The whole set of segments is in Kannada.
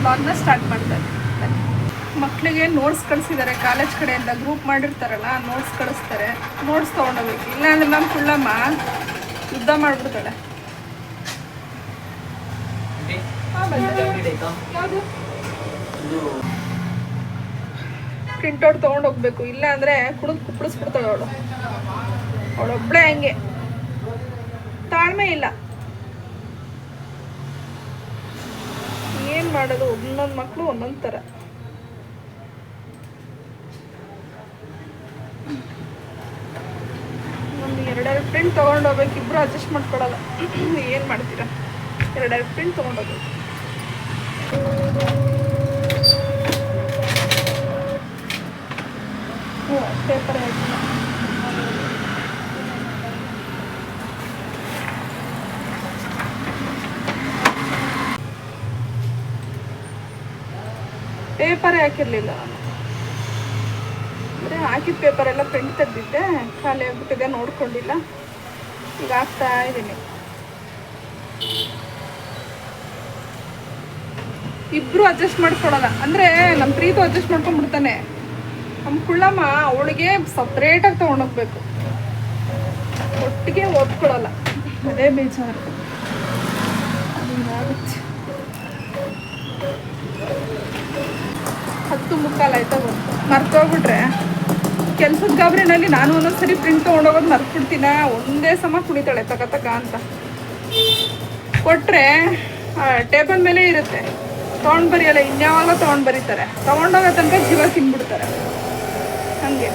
ಬ್ಲಾಗ್ನ ಸ್ಟಾರ್ಟ್ ಮಾಡ್ತಾರೆ. ಮಕ್ಕಳಿಗೆ ನೋಟ್ಸ್ ಕಳಿಸಿದ್ದಾರೆ ಕಾಲೇಜ್ ಕಡೆಯಿಂದ, ಗ್ರೂಪ್ ಮಾಡಿರ್ತಾರಲ್ಲ ನೋಟ್ಸ್ ಕಳಿಸ್ತಾರೆ. ನೋಟ್ಸ್ ತೊಗೊಂಡೋಗ್ಬೇಕು, ಇಲ್ಲಾಂದ್ರೆ ನಮ್ಮ ಕುಳ್ಳಮ್ಮ ಯುದ್ಧ ಮಾಡಿಬಿಡ್ತಾಳೆ. ಪ್ರಿಂಟೌಟ್ ತೊಗೊಂಡೋಗ್ಬೇಕು, ಇಲ್ಲ ಅಂದರೆ ಕುಡಿಸ್ಬಿಡ್ತಾಳೆ ಅವಳು. ಅವಳೊಬ್ಬಳೇ ಹಂಗೆ, ತಾಳ್ಮೆ ಇಲ್ಲ. ಏನು ಮಾಡೋದು, ಒಂದೊಂದು ಮಕ್ಕಳು ಒಂದೊಂದು ಥರ. ಒಂದು ಎರಡೆರಡು ಪ್ರಿಂಟ್ ತೊಗೊಂಡೋಗ್ಬೇಕು, ಇಬ್ಬರು ಅಡ್ಜಸ್ಟ್ ಮಾಡ್ಕೊಳಲ್ಲ. ಏನು ಮಾಡ್ತೀರಾ, ಎರಡೆರಡು ಪ್ರಿಂಟ್ ತೊಗೊಂಡೋಗ್ಬೇಕು. ಪೇಪರ್ ಹಾಕಿಲ್ಲ, ಪೇಪರೇ ಹಾಕಿರಲಿಲ್ಲ ನಾನು. ಅಂದರೆ ಹಾಕಿದ ಪೇಪರೆಲ್ಲ ಪ್ರಿಂಟ್ ತೆಗೆದಿದ್ದೆ, ಖಾಲಿ ಆಗ್ಬಿಟ್ಟಿದೆ, ನೋಡ್ಕೊಂಡಿಲ್ಲ. ಈಗ ಹಾಕ್ತಾ ಇದ್ದೀನಿ. ಇಬ್ಬರು ಅಡ್ಜಸ್ಟ್ ಮಾಡ್ಕೊಳಲ್ಲ. ಅಂದರೆ ನಮ್ಮ ಪ್ರೀತು ಅಡ್ಜಸ್ಟ್ ಮಾಡ್ಕೊಂಡ್ಬಿಡ್ತಾನೆ, ನಮ್ಮ ಕುಳ್ಳಮ್ಮ ಅವಳಿಗೆ ಸಪ್ರೇಟಾಗಿ ತೊಗೊಂಡೋಗ್ಬೇಕು, ಒಟ್ಟಿಗೆ ಓದ್ಕೊಳ್ಳಲ್ಲ. ಅದೇ ಬೇಜಾರು. ಹಿಂಗಾಗುತ್ತೆ. 10:45 ಆಯ್ತಾ ಬಂತು. ಮರ್ತೋಗ್ಬಿಟ್ರೆ ಕೆಲಸದ ಗಾಬರಿನಲ್ಲಿ ನಾನು ಒಂದೊಂದ್ಸರಿ ಪ್ರಿಂಟ್ ತೊಗೊಂಡೋಗೋದು ಮರ್ತ್ಬಿಡ್ತೀನ. ಒಂದೇ ಸಮ ಕುಣಿತಾಳೆ ತಕ ಅಂತ. ಕೊಟ್ಟರೆ ಟೇಬಲ್ ಮೇಲೆ ಇರುತ್ತೆ, ತೊಗೊಂಡು ಬರೆಯಲ್ಲ, ಇನ್ಯಾವಾಗ ತೊಗೊಂಡು ಬರೀತಾರೆ. ತೊಗೊಂಡೋಗೋ ತನಕ ಜೀವ ತಿನ್ಬಿಡ್ತಾರೆ. ಹಾಗೆ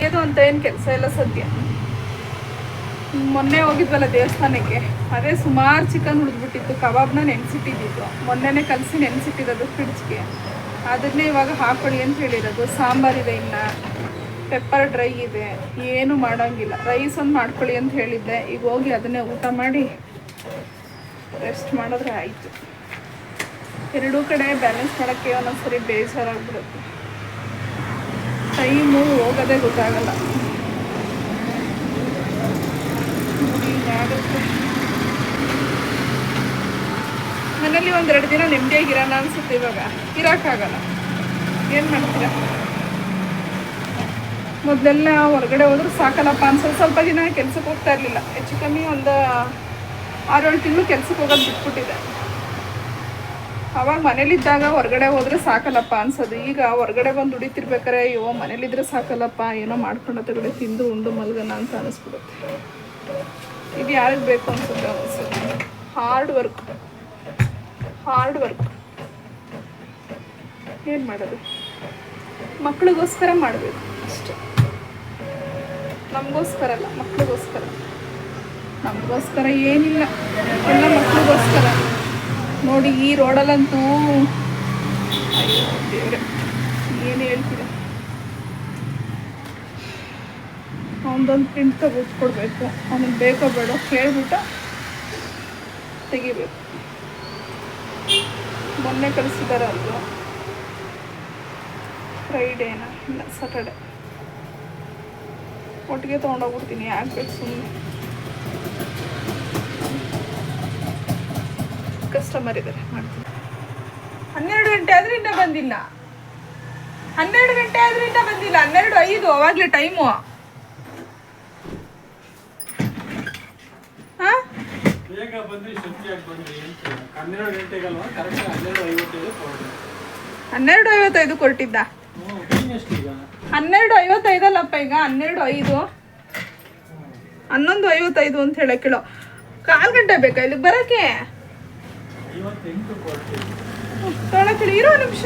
ಇದು ಅಂತ ಏನು ಕೆಲಸ ಇಲ್ಲ ಸದ್ಯ. ಮೊನ್ನೆ ಹೋಗಿದ್ವಲ್ಲ ದೇವಸ್ಥಾನಕ್ಕೆ, ಅದೇ ಸುಮಾರು ಚಿಕನ್ ಉಳಿದ್ಬಿಟ್ಟಿತ್ತು. ಕಬಾಬ್ನ ನೆನೆಸಿಟ್ಟಿದ್ದು, ಮೊನ್ನೆನೇ ಕಲಸಿ ನೆನೆಸಿಟ್ಟಿರೋದು ಫ್ರಿಡ್ಜ್ಗೆ. ಅದನ್ನೇ ಇವಾಗ ಹಾಕೊಳ್ಳಿ ಅಂತ ಹೇಳಿರೋದು. ಸಾಂಬಾರಿದೆ, ಇನ್ನು ಪೆಪ್ಪರ್ ಡ್ರೈ ಇದೆ, ಏನು ಮಾಡೋಂಗಿಲ್ಲ. ರೈಸ್ ಒಂದು ಮಾಡ್ಕೊಳ್ಳಿ ಅಂತ ಹೇಳಿದ್ದೆ. ಈಗ ಹೋಗಿ ಅದನ್ನೇ ಊಟ ಮಾಡಿ ರೆಸ್ಟ್ ಮಾಡಿದ್ರೆ ಆಯಿತು. ಎರಡೂ ಕಡೆ ಬ್ಯಾಲೆನ್ಸ್ ಮಾಡೋಕ್ಕೆ ಒಂದೊಂದ್ಸರಿ ಬೇಜಾರಾಗ್ಬಿಡುತ್ತೆ. ಟೈಮು ಹೋಗೋದೇ ಗೊತ್ತಾಗಲ್ಲ. ಮನೇಲಿ ಒಂದೆರಡು ದಿನ ನೆಮ್ಮದಿಯಾಗಿರೋಣ ಅನ್ಸುತ್ತೆ. ಇವಾಗ ಇರೋಕ್ಕಾಗಲ್ಲ, ಏನು ಮಾಡ್ತೀರ. ಮೊದಲೆಲ್ಲ ಹೊರಗಡೆ ಹೋದ್ರೆ ಸಾಕಲ್ಲಪ್ಪ ಅನ್ಸೋದು. ಸ್ವಲ್ಪ ದಿನ ಕೆಲ್ಸಕ್ಕೆ ಹೋಗ್ತಾ ಇರಲಿಲ್ಲ, ಹೆಚ್ಚು ಕಮ್ಮಿ ಒಂದು 6-7 ತಿಂಗಳು ಕೆಲ್ಸಕ್ಕೆ ಹೋಗೋದು ಬಿಟ್ಬಿಟ್ಟಿದೆ. ಅವಾಗ ಮನೇಲಿದ್ದಾಗ ಹೊರಗಡೆ ಹೋದರೆ ಸಾಕಲ್ಲಪ್ಪ ಅನ್ಸೋದು. ಈಗ ಹೊರಗಡೆ ಬಂದು ದುಡಿತಿರ್ಬೇಕಾರೆ ಅಯ್ಯೋ ಮನೇಲಿದ್ರೆ ಸಾಕಲ್ಲಪ್ಪ, ಏನೋ ಮಾಡ್ಕೊಂಡು ತಗಡೆ ತಿಂದು ಉಂಡು ಮಲ್ಗನ ಅಂತ ಅನಿಸ್ಬಿಡುತ್ತೆ. ಇದು ಯಾರಿಗೆ ಬೇಕು ಅನ್ಸುತ್ತೆ ಅನಿಸುತ್ತೆ. ಹಾರ್ಡ್ ವರ್ಕ್ ಏನು ಮಾಡೋದು, ಮಕ್ಕಳಿಗೋಸ್ಕರ ಮಾಡಬೇಕು ಅಷ್ಟೆ. ನಮಗೋಸ್ಕರ ಅಲ್ಲ, ಮಕ್ಕಳಿಗೋಸ್ಕರ. ನಮಗೋಸ್ಕರ ಏನಿಲ್ಲ, ಎಲ್ಲ ಮಕ್ಕಳಿಗೋಸ್ಕರ. ನೋಡಿ ಈ ರೋಡಲ್ಲಂತೂ ಅಯ್ಯೋ ದೇವ್ರೆ, ಏನು ಹೇಳ್ತೀರ. ಅವನದೊಂದು ಪ್ರಿಂಟ್ ತೆಗೆದುಕೊಡ್ಬೇಕು. ಅವನಿಗೆ ಬೇಕೋ ಬೇಡ ಕೇಳ್ಬಿಟ್ಟು ತೆಗಿಬೇಕು. ಮೊನ್ನೆ ಕಳಿಸಿದಾರೆ ಅಲ್ವ, ಫ್ರೈಡೇನಾ ಇಲ್ಲ ಸ್ಯಾಟರ್ಡೆ. ಒಟ್ಟಿಗೆ ತೊಗೊಂಡೋಗ್ಬಿಡ್ತೀನಿ, ಯಾಕೆ ಬೇಕು ಸುಮ್ಮನೆ. ಕಸ್ಟಮರ್ ಇದ್ದಾರೆ, ಮಾಡ್ತೀನಿ. 12 ಗಂಟೆ ಆದ್ರೆ ಇನ್ನೂ ಬಂದಿಲ್ಲ. 12 ಗಂಟೆ ಆದ್ರೆ ಇನ್ನೂ ಬಂದಿಲ್ಲ. 12:05 ಅವಾಗಲೇ ಟೈಮು. ಹಾಂ, ಬೇಗ ಬಂದ್ರಿ, ಶಕ್ತಿಯಾಗಿ ಬಂದ್ರಿ. 12 ಗಂಟೆಗಲ್ವಾ, ಕರೆಕ್ಟ್ 12:55 ಕೊಟ್ಟಿದ್ದ. 12:55 ಅಲ್ಲಪ್ಪ, ಈಗ 12:05. 11:55 ಅಂತ ಹೇಳಕ್ಕೆ ಕೇಳೋ. 1/4 ಗಂಟೆ ಬೇಕಾ ಇಲ್ಲಿಗೆ ಬರೋಕ್ಕೆ? ತೊಳಕಳಿ ಇರೋ ನಿಮಿಷ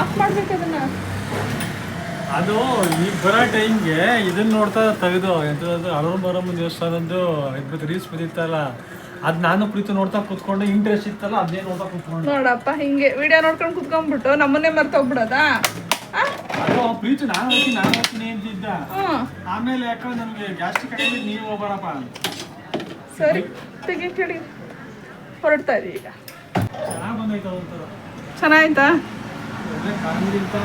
ಆಫ್ ಮಾಡ್ಬೇಕು ಅದನ್ನ. ಅದು ಈಗ ಬರೋ ಟೈಮ್ಗೆ ಇದನ್ನ ನೋಡ್ತಾ ತೆಗೆದು ಎಂಥದ್ದು ಅಲೋರ್ಮರಮ್ಮ ದೇವಸ್ಥಾನದ್ದು ಇಬ್ಬರು ರೀಲ್ಸ್ ಬಂದಿತ್ತಲ್ಲ, ಅದು ನಾನು ಪ್ರೀತಿ ನೋಡ್ತಾ ಕೂತ್ಕೊಂಡು ಇಂಟ್ರೆಸ್ಟ್ ಇತ್ತಲ್ಲ, ಅದನ್ನೇ ನೋಡ್ತಾ ಕೂತ್ಕೊಂಡು. ನೋಡಪ್ಪ ಹಿಂಗೆ ವಿಡಿಯೋ ನೋಡ್ಕೊಂಡು ಕೂತ್ಕೊಂಡ್ಬಿಟ್ಟು ನಮ್ಮನ್ನೇ ಮರ್ತೋಗ್ಬಿಡೋದಾ? ಅದು ಪ್ರೀತಿ ನಾನು ಹೋಗ್ತೀನಿ ಅಂತಿದ್ದ. ಆಮೇಲೆ ಯಾಕಂದ್ರೆ ನಮಗೆ ಗ್ಯಾಸ್ಟ್ರಿಕ್ ಕಡೆಯಲ್ಲಿ ನೀವು ಹೋಗ್ಬಾರಪ್ಪ. ಸರಿ ತೆಗಿ ಕೇಳಿ ಹೊರಡ್ತಾ ಇದೀವಿ ಈಗ. ಚೆನ್ನಾಗಿ ಬಂದೈತೆ ಒಂಥರ. ಚೆನ್ನಾಯ್ತಾ? ಕಾಮಿಡಿಂತ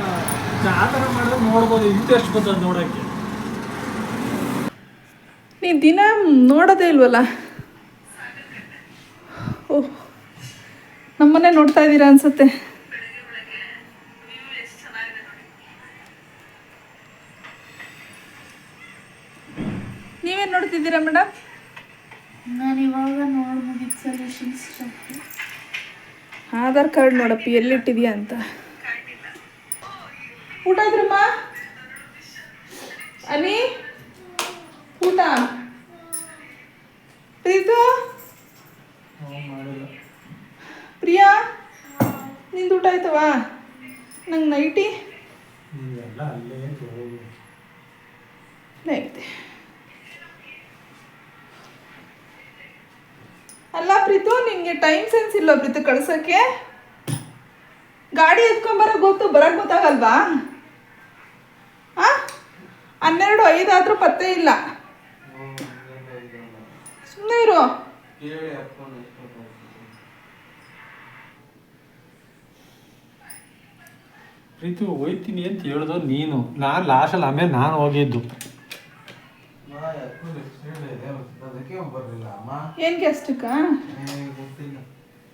ಆ ಥರ ಮಾಡಿದ್ರೆ ನೋಡ್ಬೋದು, ಇಂಟ್ರೆಸ್ಟ್ ಬರ್ತದೆ ನೋಡೋಕ್ಕೆ. ನೀ ದಿನ ನೋಡೋದೇ ಇಲ್ವಲ್ಲ. ಓಹ್, ನಮ್ಮನ್ನೇ ನೋಡ್ತಾ ಇದ್ದೀರಾ ಅನ್ಸುತ್ತೆ. ನೀವೇನು ನೋಡ್ತಿದ್ದೀರಾ ಮೇಡಮ್? ನಾನು ಇವಾಗ ನೋಡಿ ಮುಗಿದ ಸೊಲ್ಯೂಷನ್ಸ್ ಆಧಾರ್ ಕಾರ್ಡ್ ನೋಡಪ್ಪಿ ಎಲ್ಲಿಟ್ಟಿದ್ಯಾ ಅಂತ. ಊಟ ಆದ್ರಮ್ಮ? ಅನಿ ಊಟ? ಪ್ರೀತು? ಪ್ರಿಯಾ ನಿಂದು ಊಟ ಆಯ್ತವಾ? ನಂಗೆ ನೈಟಿ ನೈತೆ. ಅಲ್ಲ ಪ್ರೀತು, ನಿಂಗೆ ಟೈಮ್ ಸೆನ್ಸ್ ಇಲ್ಲ ಪ್ರೀತು ಕಳ್ಸೋಕ್ಕೆ. ಗಾಡಿ ಎತ್ಕೊಂಬರೋ ಗೊತ್ತು, ಬರೋಕ್ಕೆ ಗೊತ್ತಾಗಲ್ವಾ? 12:05 ಆದ್ರೂ ಪತ್ತೆ ಇಲ್ಲ. ಸುಮ್ಮನೆ ಇರು. ಪ್ರೀತಿ ಹೋಯ್ತೀನಿ ಅಂತ ಹೇಳ್ದೋ ನೀನು. ನಾನು ಲಾಸ್ಟಲ್ಲಿ ಆಮೇಲೆ ನಾನು ಹೋಗಿದ್ದು. ಏನು ಗೆಸ್ಟಕ್ಕ?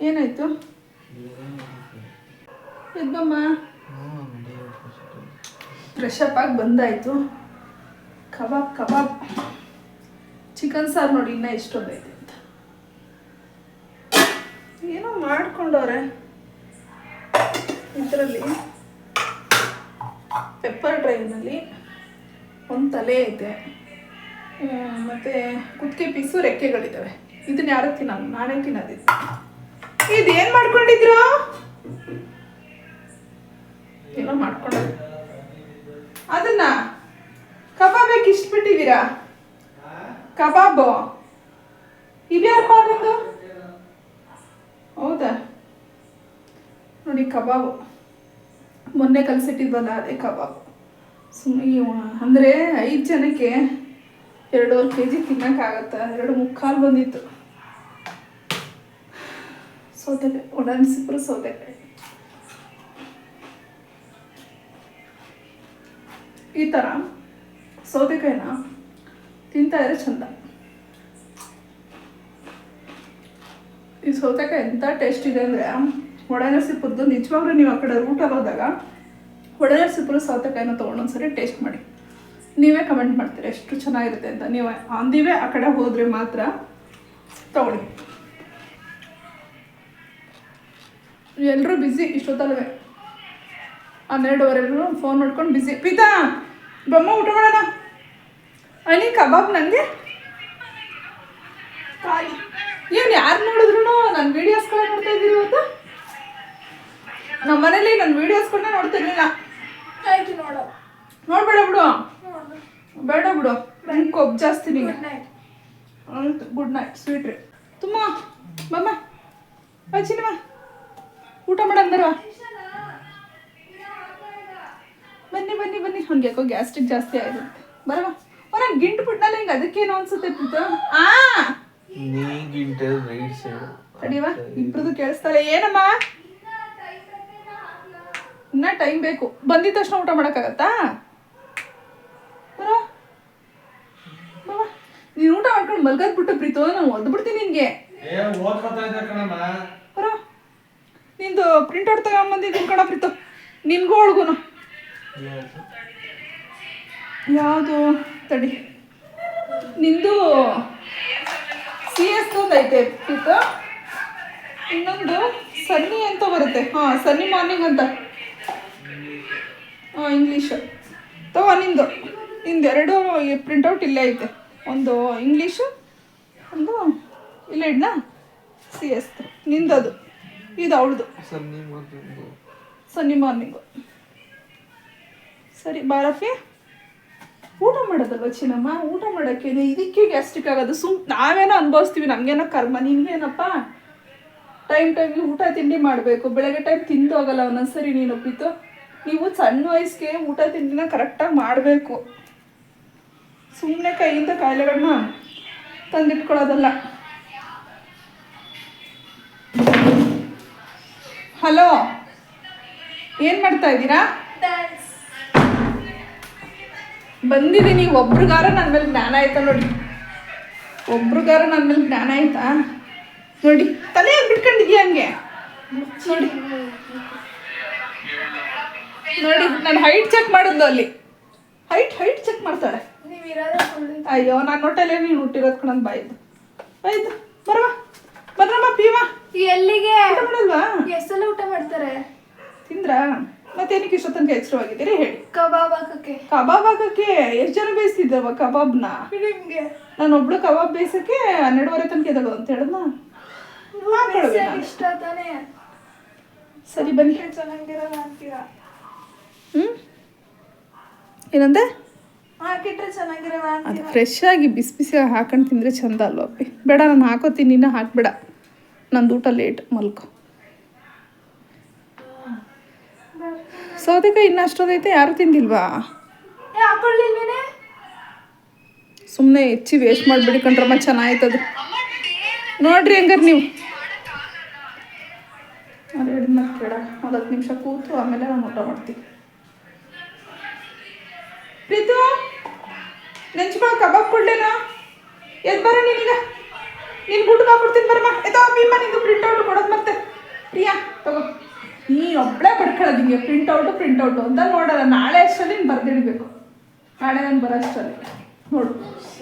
ಏನಾಯ್ತು? ಎದ್ದಮ್ಮ. ಫ್ರೆಶ್ ಅಪ್ ಆಗಿ ಬಂದಾಯ್ತು. ಕಬಾಬ್ ಚಿಕನ್ ಸಾರು ನೋಡಿ ಇನ್ನೂ ಎಷ್ಟೊಂದೈತೆ ಅಂತ. ಏನೋ ಮಾಡ್ಕೊಂಡವ್ರೆ ಇದರಲ್ಲಿ. ಪೆಪ್ಪರ್ ಡ್ರೈನಲ್ಲಿ ಒಂದು ತಲೆ ಐತೆ, ಮತ್ತು ಕುತ್ತಿಗೆ ಪೀಸು ರೆಕ್ಕೆಗಳಿದ್ದಾವೆ. ಇದನ್ನ ಯಾರು ತಿನ್ನಲ್ಲ, ನಾನೇ ತಿನ್ನೋದಿದ್ದು. ಇದೇನು ಮಾಡ್ಕೊಂಡಿದ್ರು? ಏನೋ ಮಾಡ್ಕೊಂಡದ್ದು. ಅದನ್ನ ಕಬಾಬ್ ಇಷ್ಟು ಬಿಟ್ಟಿದ್ದೀರಾ? ಕಬಾಬು ಇದ್ಯಾರು ಮಾಡೋದು? ಹೌದಾ? ನೋಡಿ ಕಬಾಬು ಮೊನ್ನೆ ಕಲಸಿಟ್ಟಿದ್ವಲ್ಲ ಅದೇ ಕಬಾಬು. ಸುಮ್ಮನೆ ಅಂದರೆ 5 ಜನಕ್ಕೆ 2.5 kg ತಿನ್ನೋಕ್ಕಾಗತ್ತಾ? 2.25 ಬಂದಿತ್ತು. ಸೌತೆಕಾಯಿ ಒಣಗಿಸಿದ್ರು ಸೌತೆಕಾಯಿ. ಈ ಥರ ಸೌತೆಕಾಯಿನ ತಿಂತಾ ಇದ್ರೆ ಚಂದ. ಈ ಸೌತೆಕಾಯಿ ಎಂಥ ಟೇಸ್ಟ್ ಇದೆ ಅಂದರೆ, ಒಣಗಿಸಿಪುರದ್ದು ನಿಜವಾಗ್ಲೂ ನೀವು ಆ ಕಡೆ ಊಟಲ್ಲಿ ಹೋದಾಗ ಒಣಗಿಸಿಪುರ ಸೌತೆಕಾಯಿನ ತೊಗೊಂಡೊಂದ್ಸರಿ ಟೇಸ್ಟ್ ಮಾಡಿ. ನೀವೇ ಕಮೆಂಟ್ ಮಾಡ್ತೀರಿ ಎಷ್ಟು ಚೆನ್ನಾಗಿರುತ್ತೆ ಅಂತ. ನೀವು ಅಂದಿವೇ ಆ ಕಡೆ ಹೋದರೆ ಮಾತ್ರ ತಗೊಳ್ಳಿ. ಎಲ್ಲರೂ ಬ್ಯುಸಿ ಇಷ್ಟೊತ್ತಲ್ವೇ. 12:15 ಫೋನ್ ನೋಡ್ಕೊಂಡು ಬ್ಯುಸಿ. ಪ್ರೀತಾ ಬೊಮ್ಮ ಊಟ ಮಾಡೋಣ. ಅನಿ ಕಬಾಬ್ ನನಗೆ ಕಾಯಿ. ಏನು ಯಾರು ನೋಡಿದ್ರು ನನ್ನ ವೀಡಿಯೋಸ್ಗಳನ್ನ ನೋಡ್ತಾ ಇದ್ದೀರಿ ಇವತ್ತು? ನಮ್ಮ ಮನೇಲಿ ನನ್ನ ವೀಡಿಯೋಸ್ಗಳನ್ನ ನೋಡ್ತಿರ್ಲಿಲ್ಲ. ಆಯ್ತು ನೋಡ್ಬೇಡ ಬಿಡು, ಬೇಡ ಬಿಡು, ನಂಗೆ ಕೊಬ್ಬು ಜಾಸ್ತಿ. ನೀವು ಗುಡ್ ನೈಟ್ ಸ್ವೀಟ್ ರೀ ತುಂಬ ಬಮ್ಮ ಚಿನ್ನಮ್ಮ ಊಟ ಮಾಡಂದರವ. ಬನ್ನಿ ಬನ್ನಿ ಬನ್ನಿ. ಅವ್ನಿಗೆ ಯಾಕೋ ಗ್ಯಾಸ್ಟ್ರಿಕ್ ಜಾಸ್ತಿ ಆಗಿರುತ್ತೆ. ಬರವ ನಾನು ಗಿಂಟು ಬಿಟ್ನಲ್ಲ ಹಿಂಗೆ, ಅದಕ್ಕೇನು ಅನ್ಸುತ್ತೆ ಪ್ರೀತು? ಅಡಿವಾ ಇಬ್ರದ್ದು ಕೇಳಿಸ್ತಾರೆ. ಏನಮ್ಮ ಇನ್ನ ಟೈಮ್ ಬೇಕು. ಬಂದಿದ ತಕ್ಷಣ ಊಟ ಮಾಡೋಕ್ಕಾಗತ್ತಾ? ಬರೋ ಬಾಬಾ, ನೀನು ಊಟ ಮಾಡ್ಕೊಂಡು ಮಲ್ಗದ್ ಬಿಟ್ಟು ಪ್ರೀತು ನಾನು ಒದ್ಬಿಡ್ತೀನಿ ನಿನ್ಗೆ. ಬರೋ ನಿಂದು ಪ್ರಿಂಟ್ಔಟ್ ತಗೊಂಬಂದಿದ್ದೀನಿ ಕಣ ಪ್ರೀತು, ನಿನ್ಗೂ ಒಳಗುನು. ಯಾವುದು ತಡಿ, ನಿಂದು CS ಒಂದು ಐತೆ ಪ್ರೀತು, ಇನ್ನೊಂದು ಸನ್ನಿ ಅಂತ ಬರುತ್ತೆ. ಸನ್ನಿ ಮಾರ್ನಿಂಗ್ ಅಂತ. ಇಂಗ್ಲೀಷು ತಗೋ. ನಿಂದು ಎರಡು ಪ್ರಿಂಟೌಟ್ ಇಲ್ಲೇ ಐತೆ. ಒಂದು ಇಂಗ್ಲೀಷು, ಒಂದು ಇಲ್ಲೇ ಇಡ್ನಾ CS ನಿಂದದು. ಇದು ಅವಳದು ಸನ್ನಿ ಮಾರ್ನಿಂಗು. ಸರಿ ಬಾರಫಿ, ಊಟ ಮಾಡೋದಲ್ವ ಚಿನ್ನಮ್ಮ? ಊಟ ಮಾಡೋಕ್ಕೆ ಇದಕ್ಕೆ ಗ್ಯಾಸ್ಟ್ರಿಕ್ ಆಗೋದು. ನಾವೇನೋ ಅನುಭವಿಸ್ತೀವಿ, ನಮಗೇನೋ ಕರ್ಮ. ನಿನ್ಗೇನಪ್ಪ ಟೈಮ್ಗೆ ಊಟ ತಿಂಡಿ ಮಾಡಬೇಕು. ಬೆಳಗ್ಗೆ ಟೈಮ್ ತಿಂದು ಹೋಗಲ್ಲ ಒಂದೊಂದ್ಸರಿ ನೀನು ಪ್ರೀತು. ನೀವು ಸಣ್ಣ ವಯಸ್ಸಿಗೆ ಊಟ ತಿಂಡಿನ ಕರೆಕ್ಟಾಗಿ ಮಾಡಬೇಕು. ಸುಮ್ಮನೆ ಕೈಯಿಂದ ಕಾಯಿಲೆಗಳನ್ನ ತಂದಿಟ್ಕೊಳ್ಳೋದಲ್ಲ. ಹಲೋ, ಏನು ಮಾಡ್ತಾ ಇದ್ದೀರಾ? ಬಂದಿದ್ದೀನಿ. ಒಬ್ರಿಗಾರ ನನ್ನ ಮೇಲೆ ಜ್ಞಾನ ಆಯ್ತಾ ನೋಡಿ, ಒಬ್ರಿಗಾರ ನನ್ನ ಮೇಲೆ ಜ್ಞಾನ ಆಯ್ತಾ ನೋಡಿ. ತಲೆ ಬಿಟ್ಕೊಂಡಿದ್ಯಾ ಹಂಗೆ? ನೋಡಿ ನೋಡಿ ನಾನು ಹೈಟ್ ಚೆಕ್ ಮಾಡಿದ್ಲು ಅಲ್ಲಿ. ಹೈಟ್ ಚೆಕ್ ಮಾಡ್ತಾಳೆ. ನೀವು ಇರೋದೇ full ಅಯ್ಯೋ ನಾನು ಹೊಟ್ಟೆಲ್ಲೇ ನೀನು ಹುಟ್ಟಿರೋದು ಕಣಂದು ಬಾಯ್ದು ಆಯ್ತು. ಬರ್ರಮ್ಮ ಪೀವ ಎಲ್ಲಿಗೆ ಮಾಡಲ್ವಾ? ಎಷ್ಟೆಲ್ಲ ಊಟ ಮಾಡ್ತಾರೆ? ತಿಂದ್ರಾ? ಮತ್ತೇನಕ್ಕೆ ಇಷ್ಟೋ ತನಕ ಎಚ್ಚರವಾಗಿದ್ದೀರಿ ಹೇಳಿ? ಕಬಾಬ್ ಹಾಕಕ್ಕೆ. ಕಬಾಬ್ ಹಾಕಕ್ಕೆ ಎಷ್ಟು ಜನ ಬೇಯಿಸ್ತಿದ್ದವ ಕಬಾಬ್ನ? ನಿಮ್ಗೆ ನಾನು ಒಬ್ಳು ಕಬಾಬ್ ಬೇಯಿಸಕ್ಕೆ 12:30 ತನಕ ಇದ್ದಾಳು ಅಂತ ಹೇಳಿದ್ನ. ಇಷ್ಟ ತಾನೇ? ಸರಿ ಬನ್ನಿ. ಚೆನ್ನಾಗಿರಲ್ಲ ಅಂತೀರಾ? ಏನಂದೆ? ಹಾಕಿಟ್ರೆ ಚೆನ್ನಾಗಿರಲ್ಲ ಅದು ಅಂತೀರಾ? ಫ್ರೆಶ್ ಆಗಿ ಬಿಸಿ ಬಿಸಿ ಹಾಕೊಂಡು ತಿಂದರೆ ಚಂದ ಅಲ್ವ ಅಪ್ಪಿ? ಬೇಡ ನಾನು ಹಾಕೋತೀನಿ, ನೀನು ಹಾಕ್ಬೇಡ. ನಂದು ಊಟ ಲೇಟ್, ಮಲ್ಕೊ. ಸೌತೆಕಾಯಿ ಇನ್ನೂ ಅಷ್ಟೊಂದೈತೆ, ಯಾರು ತಿಂದಿಲ್ವಾ? ಹಾಕೊಳ್ಳಿಲ್ವೇನೆ? ಸುಮ್ಮನೆ ಹೆಚ್ಚಿ ವೇಸ್ಟ್ ಮಾಡಿಬಿಡಿ ಕಣ್ರಮ್ಮ, ಚೆನ್ನಾಯ್ತದು. ನೋಡ್ರಿ ಹಂಗಾರೆ ನೀವು ಅದೆರಡನ್ನ ಕೇಳ 10 ನಿಮಿಷ ಕೂತು ಆಮೇಲೆ ನಾನು ಊಟ ಮಾಡ್ತೀನಿ. ಪ್ರೀತು ನೆಂಚ್ಕೊಳ್ಳೋ ಕಬಾಬ್ ಕೊಡ್ಲೇನಾ? ಎದ್ದು ಬರ ನೀನೀಗ, ನೀನು ಗುಡ್ಗೆ ಹಾಕ್ಬಿಡ್ತೀನಿ ಬರಮ್ಮ. ಎದೋ ಭೀಮ ನಿಂದು ಪ್ರಿಂಟೌಟ್ ಕೊಡೋದು ಮತ್ತೆ. ಪ್ರಿಯಾ ತಗೋ, ನೀನು ಒಬ್ಬಳೇ ಬಡ್ಕೊಳ್ಳೋದು ಹಿಂಗೆ ಪ್ರಿಂಟೌಟು ಅಂತ ನೋಡಲ್ಲ. ನಾಳೆ ಅಷ್ಟರಲ್ಲಿ ನೀನು ಬರೆದಿಡಬೇಕು. ನಾಳೆ ನಾನು ಬರೋ ಅಷ್ಟರಲ್ಲಿ ನೋಡು.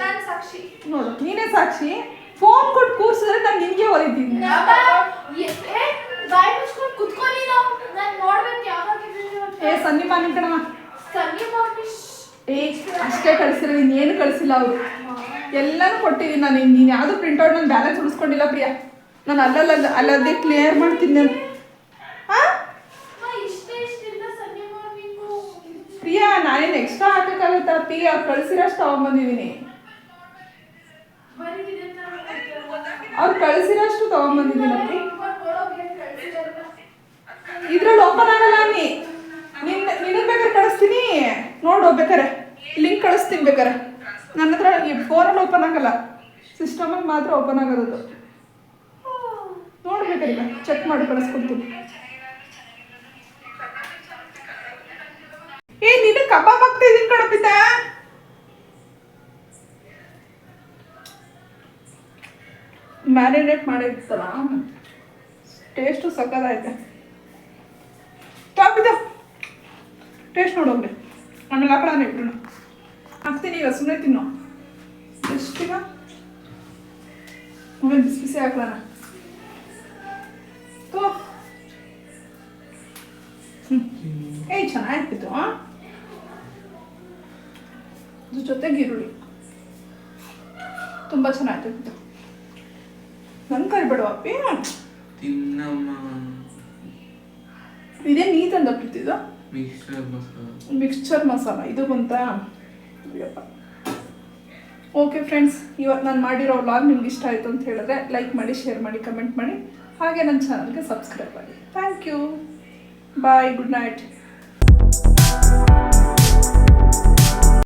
ನಾನು ಸಾಕ್ಷಿ. ನೋಡು ನೀನೇ ಸಾಕ್ಷಿ. ಫೋನ್ ಕೊಟ್ಟು ಕೂರ್ಸಿದ್ರೆ ನಾನು ನಿಮಗೆ ಹೊಲಿತೀನಿ. ಬಾಯಿ ಮುಚ್ಕೊಂಡು ಕುತ್ಕೊಳ್ಳಿ. ನಾನು ನೋಡ್ಬೇಕು ಯಾವಾಗ ಸನ್ನಿ ಮಾನಿನ ಕಣಮ್ಮ. ಸನ್ನಿ ಮಾರ್ನಿಶ್ ಅಷ್ಟೇ ಕಳಿಸಿರೋ, ಇನ್ನೇನು ಕಳಿಸಿಲ್ಲ ಅವರು. ಎಲ್ಲನೂ ಕೊಟ್ಟಿದ್ದೀನಿ ನಾನು. ನೀನು ಯಾವುದು ಪ್ರಿಂಟೌಟ್ ನಾನು ಬ್ಯಾಲೆನ್ಸ್ ಉಳಿಸ್ಕೊಂಡಿಲ್ಲ ಪ್ರಿಯಾ. ನಾನು ಅಲ್ಲದೇ ಕ್ಲಿಯರ್ ಮಾಡ್ತೀನಿ ನಾನು. ಪ್ರಿಯಾ ನಾನೇನು ಎಕ್ಸ್ಟ್ರಾ ಹಾಕೋಕ್ಕಾಗುತ್ತಾ? ಪ್ರಿಯಾ ಅವ್ರು ಕಳಿಸಿರೋಷ್ಟು ತೊಗೊಂಬಂದಿದ್ದೀನಿ. ಅವ್ರು ಕಳಿಸಿರೋಷ್ಟು ತೊಗೊಂಬಂದಿದ್ದೀನಿ ಅಪ್ಪಿ. ಇದ್ರಲ್ಲಿ ಓಪನ್ ಆಗಲ್ಲ. ನಿನಗೆ ಬೇಕಾದ್ರೆ ಕಳಿಸ್ತೀನಿ ನೋಡು. ಬೇಕಾರೆ ಲಿಂಕ್ ಕಳಿಸ್ತೀನಿ ಬೇಕಾರೆ. ನನ್ನ ಹತ್ರ ಈ ಫೋನಲ್ಲಿ ಓಪನ್ ಆಗಲ್ಲ, ಸಿಸ್ಟಮಲ್ಲಿ ಮಾತ್ರ ಓಪನ್ ಆಗೋದು. ನೋಡ್ಬೇಕಾರೆ ಈಗ ಚೆಕ್ ಮಾಡಿ ಕಳಿಸ್ಕೊಡ್ತೀನಿ. ನೀನು ಕಬಾಬ್ ಆಗ್ತಾ ಇದೀನಿ ಕಣಪ್ಪಿತ. ಮ್ಯಾರಿನೇಟ್ ಮಾಡಿರ್ತಲ್ಲ, ಟೇಸ್ಟು ಸಕ್ಕದಾಯ್ತೆ. ಟಾಪಿದ ಟೇಸ್ಟ್ ನೋಡೋಗ್ಲಿ, ಆಮೇಲೆ ಹಾಕೋಣ ಇಬ್ರು. ಹಾಕ್ತೀನಿ ಈಗ, ಸುಮ್ಮನೆ ತಿನ್ನೋ ಎಷ್ಟೀಗ. ಆಮೇಲೆ ಬಿಸಿ ಬಿಸಿ ಹಾಕೋಣ. ಚೆನ್ನಾಗಿರ್ತಿತ್ತು. ಅದ್ರ ಜೊತೆಗೆ ಈರುಳ್ಳಿ ತುಂಬ ಚೆನ್ನಾಗಿರ್ತಿತ್ತು. ನನ್ನ ಕರಿಬೇಡ ಅಪ್ಪಿ. ಇದೇ ನೀ ತಂದಪ್ಪಿತ್ತಿದ್ದು ಮಿಕ್ಸ್ಚರ್ ಮಸಾಲ. ಇದು ಬಂತಾ? ಓಕೆ ಫ್ರೆಂಡ್ಸ್, ಇವತ್ತು ನಾನು ಮಾಡಿರೋ ವ್ಲಾಗ್ ನಿಮ್ಗೆ ಇಷ್ಟ ಆಯಿತು ಅಂತ ಹೇಳಿದ್ರೆ ಲೈಕ್ ಮಾಡಿ, ಶೇರ್ ಮಾಡಿ, ಕಮೆಂಟ್ ಮಾಡಿ, ಹಾಗೆ ನನ್ನ ಚಾನಲ್ಗೆ ಸಬ್ಸ್ಕ್ರೈಬ್ ಮಾಡಿ. Thank you. Bye, good night.